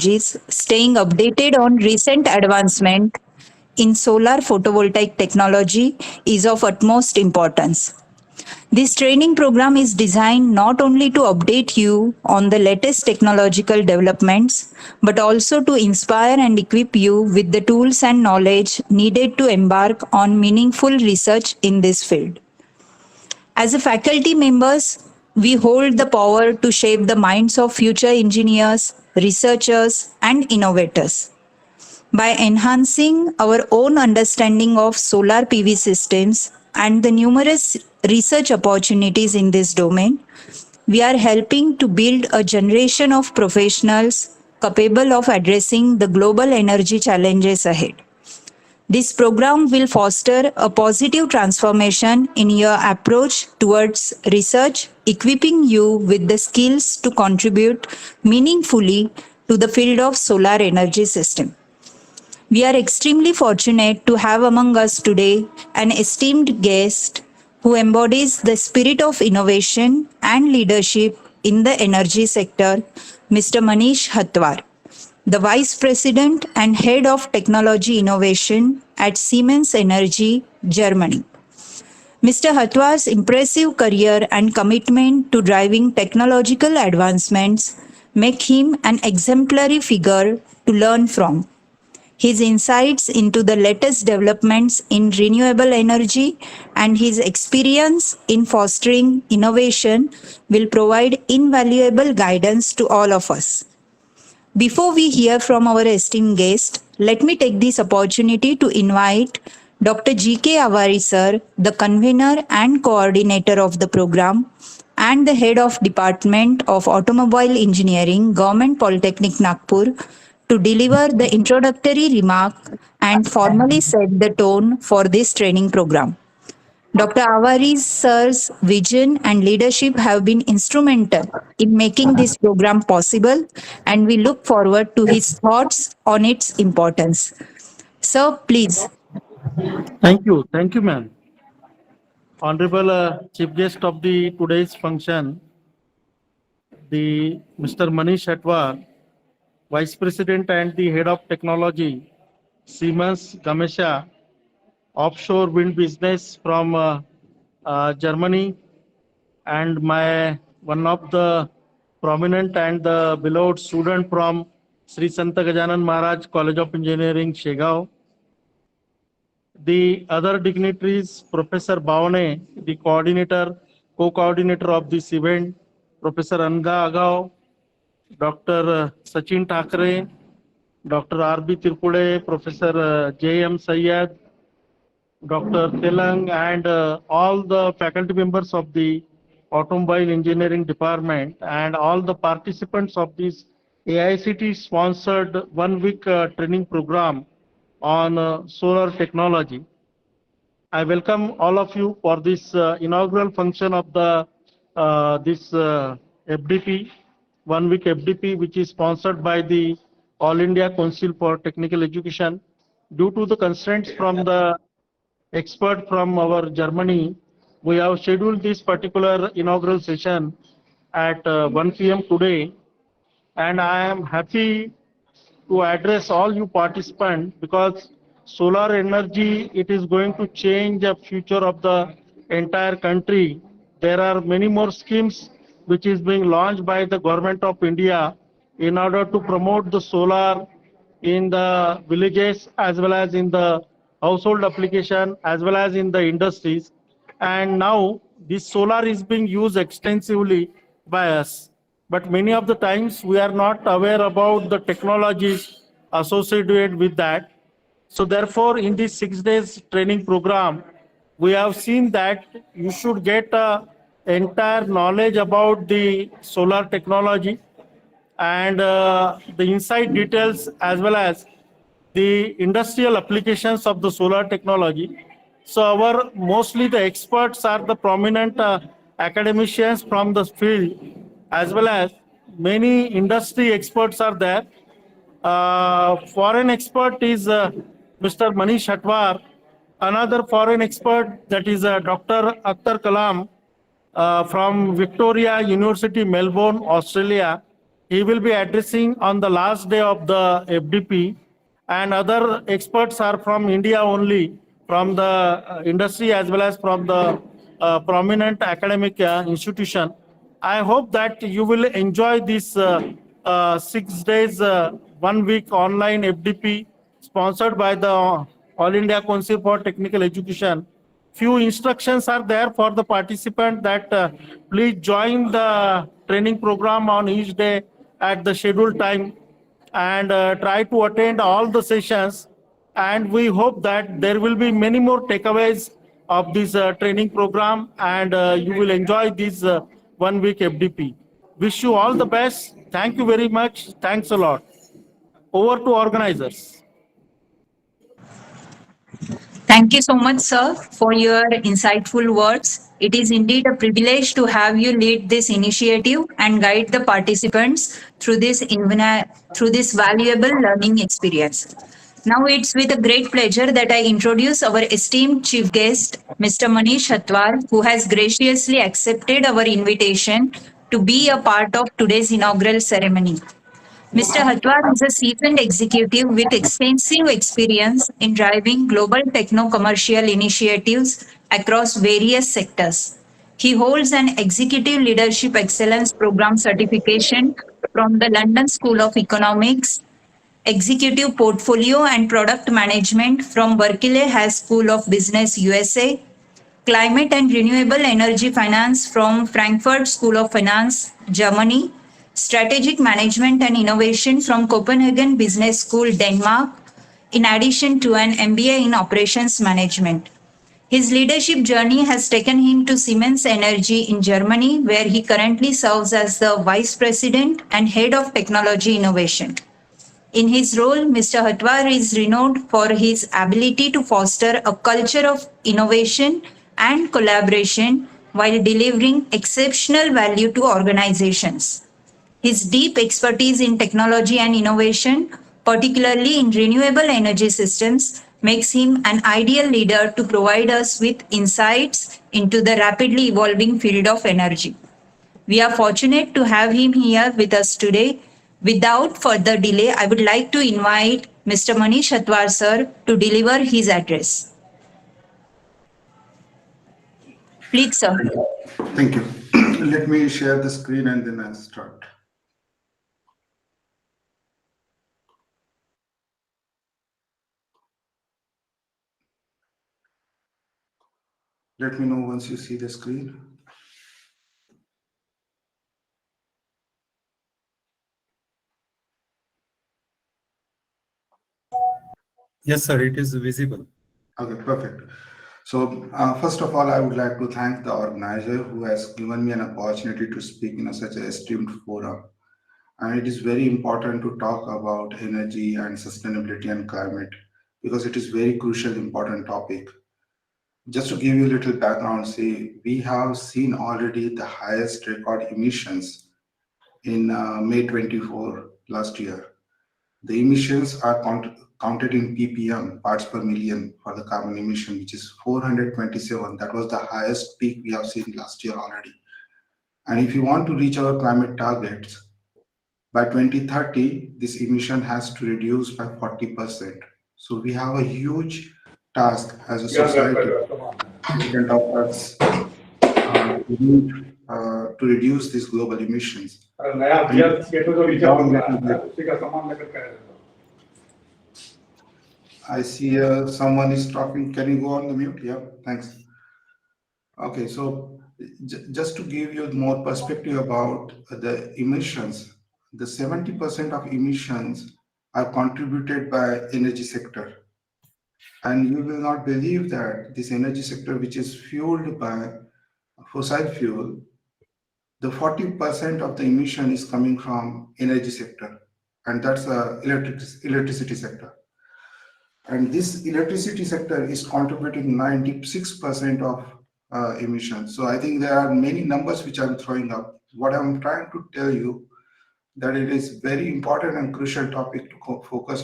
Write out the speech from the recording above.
technologies, staying updated on recent advancement in solar photovoltaic technology is of utmost importance. This training program is designed not only to update you on the latest technological developments, but also to inspire and equip you with the tools and knowledge needed to embark on meaningful research in this field. As a faculty members, we hold the power to shape the minds of future engineers, researchers, and innovators. By enhancing our own understanding of solar PV systems and the numerous research opportunities in this domain, we are helping to build a generation of professionals capable of addressing the global energy challenges ahead. This program will foster a positive transformation in your approach towards research, equipping you with the skills to contribute meaningfully to the field of solar energy system. We are extremely fortunate to have among us today an esteemed guest who embodies the spirit of innovation and leadership in the energy sector, Mr. Manish Hatwar, the Vice President and Head of Technology Innovation at Siemens Energy, Germany. Mr. Hatwar's impressive career and commitment to driving technological advancements make him an exemplary figure to learn from. His insights into the latest developments in renewable energy and his experience in fostering innovation will provide invaluable guidance to all of us. Before we hear from our esteemed guest, let me take this opportunity to invite Dr. G.K. Avari sir, the convener and coordinator of the program, and the head of Department of Automobile Engineering, Government Polytechnic Nagpur, to deliver the introductory remark and formally set the tone for this training program. Dr. Awari's sir's vision and leadership have been instrumental in making this program possible, and we look forward to his thoughts on its importance. Sir, please. Thank you, ma'am. Honorable Chief Guest of the today's function, the Mr. Manish Atwar, Vice President and the Head of Technology, Siemens Gamesa, Offshore Wind Business from Germany, and my one of the prominent and the beloved student from Sri Santa Gajanan Maharaj College of Engineering, Shegao. The other dignitaries, Professor Bhavane, the coordinator, co-coordinator of this event, Professor Anga Agao, Dr. Sachin Thakre, Dr. R.B. Tirpude, Professor J.M. Syed, Dr. Telang, and all the faculty members of the Automobile Engineering Department and all the participants of this AICT sponsored 1 week training program on solar technology. I welcome all of you for this inaugural function of the this FDP, 1 week FDP, which is sponsored by the All India Council for Technical Education. Due to the constraints from the expert from our Germany, we have scheduled this particular inaugural session at 1 p.m. today, and I am happy to address all you participants because solar energy, it is going to change the future of the entire country. There are many more schemes which is being launched by the government of India in order to promote the solar in the villages as well as in the household application as well as in the industries. And now this solar is being used extensively by us, but many of the times we are not aware about the technologies associated with that. So therefore, in this 6 days training program, we have seen that you should get entire knowledge about the solar technology and the inside details as well as the industrial applications of the solar technology. So our mostly the experts are the prominent academicians from the field as well as many industry experts are there. Foreign expert is Mr. Manish Hatwar. Another foreign expert, that is Dr. Akhtar Kalam from Victoria University, Melbourne, Australia. He will be addressing on the last day of the FDP, and other experts are from India only, from the industry as well as from the prominent academic institution. I hope that you will enjoy this 6 days, 1 week online FDP sponsored by the All India Council for Technical Education. Few instructions are there for the participant that please join the training program on each day at the scheduled time, and try to attend all the sessions. And we hope that there will be many more takeaways of this training program, and you will enjoy this 1 week FDP. Wish you all the best. Thank you very much. Thanks a lot. Over to organizers. Thank you so much, sir, for your insightful words. It is indeed a privilege to have you lead this initiative and guide the participants through this valuable learning experience. Now it's with a great pleasure that I introduce our esteemed chief guest, Mr. Manish Hatwar, who has graciously accepted our invitation to be a part of today's inaugural ceremony. Mr. Hatwar is a seasoned executive with extensive experience in driving global techno-commercial initiatives across various sectors. He holds an Executive Leadership Excellence Program certification from the London School of Economics, Executive Portfolio and Product Management from Berkeley Hayes School of Business, USA, Climate and Renewable Energy Finance from Frankfurt School of Finance, Germany, Strategic Management and Innovation from Copenhagen Business School, Denmark, in addition to an MBA in Operations Management. His leadership journey has taken him to Siemens Energy in Germany, where he currently serves as the Vice President and Head of Technology Innovation. In his role, Mr. Hatwar is renowned for his ability to foster a culture of innovation and collaboration while delivering exceptional value to organizations. His deep expertise in technology and innovation, particularly in renewable energy systems, makes him an ideal leader to provide us with insights into the rapidly evolving field of energy. We are fortunate to have him here with us today. Without further delay, I would like to invite Mr. Manish Hatwar sir to deliver his address. Please, sir. Thank you. Let me share the screen and then I'll start. Let me know once you see the screen. Yes, sir, it is visible. Okay, perfect. So first of all, I would like to thank the organizer who has given me an opportunity to speak in such an esteemed forum. And it is very important to talk about energy and sustainability and climate because it is very crucial, important topic. Just to give you a little background, see, we have seen already the highest record emissions in May 24 last year. The emissions are counted in ppm, parts per million, for the carbon emission, which is 427. That was the highest peak we have seen last year already. And if you want to reach our climate targets, by 2030, this emission has to reduce by 40%. So we have a huge task as a society in front of us to reduce these global emissions. I see someone is talking. Can you go on the mute? Yeah, thanks. Okay, so just to give you more perspective about the emissions, the 70% of emissions are contributed by energy sector. And you will not believe that this energy sector, which is fueled by fossil fuel, the 40% of the emission is coming from energy sector, and that's the electricity sector. And this electricity sector is contributing 96% of emissions. So I think there are many numbers which I'm throwing up. What I'm trying to tell you that it is very important and crucial topic to focus